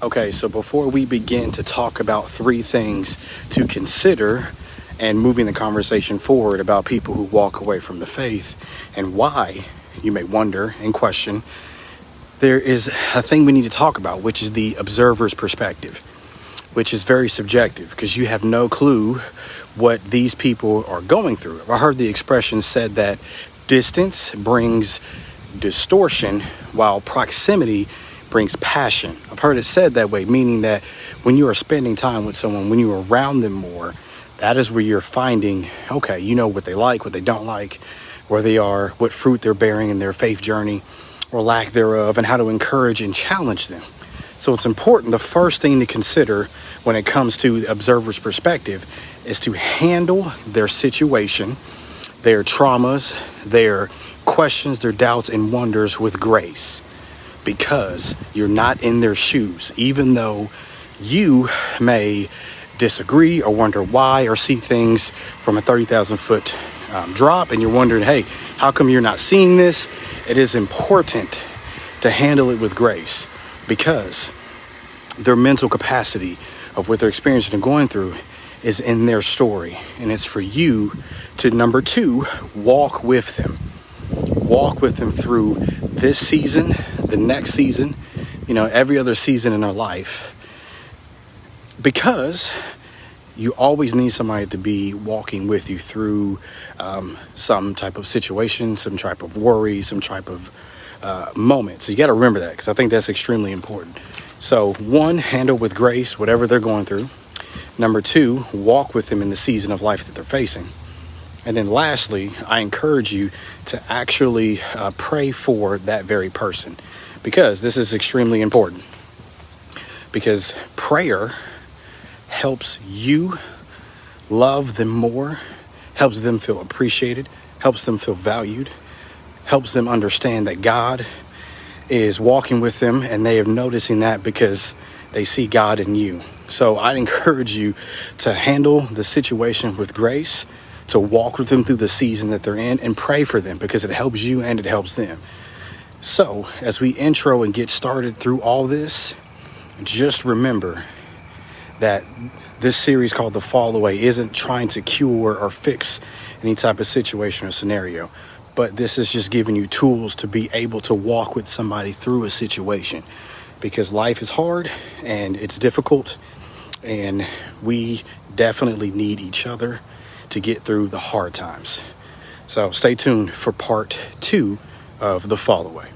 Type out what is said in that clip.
Okay, so before we begin to talk about three things to consider and moving the conversation forward about people who walk away from the faith and why, you may wonder and question, there is a thing we need to talk about, which is the observer's perspective, which is very subjective because you have no clue what these people are going through. I heard the expression said that distance brings distortion while proximity brings passion. I've heard it said that way, meaning that when you are spending time with someone, when you're around them more, that is where you're finding, okay, you know what they like, what they don't like, where they are, what fruit they're bearing in their faith journey or lack thereof, and how to encourage and challenge them. So it's important. The first thing to consider when it comes to the observer's perspective is to handle their situation, their traumas, their questions, their doubts and wonders with grace. Because you're not in their shoes, even though you may disagree or wonder why or see things from a 30,000 foot drop and you're wondering, hey, how come you're not seeing this? It is important to handle it with grace because their mental capacity of what they're experiencing and going through is in their story. And it's for you to, number two, walk with them. Walk with them through this season, the next season, every other season in their life. Because you always need somebody to be walking with you through some type of situation, some type of worry, some type of moment. So you got to remember that because I think that's extremely important. So one, handle with grace whatever they're going through. Number two, walk with them in the season of life that they're facing. And then lastly, I encourage you to actually pray for that very person because this is extremely important. Because prayer helps you love them more, helps them feel appreciated, helps them feel valued, helps them understand that God is walking with them and they are noticing that because they see God in you. So I encourage you to handle the situation with grace, to walk with them through the season that they're in and pray for them because it helps you and it helps them. So as we intro and get started through all this, just remember that this series called The Fall Away isn't trying to cure or fix any type of situation or scenario, but this is just giving you tools to be able to walk with somebody through a situation because life is hard and it's difficult and we definitely need each other to get through the hard times. So stay tuned for part 2 of The Fall Away.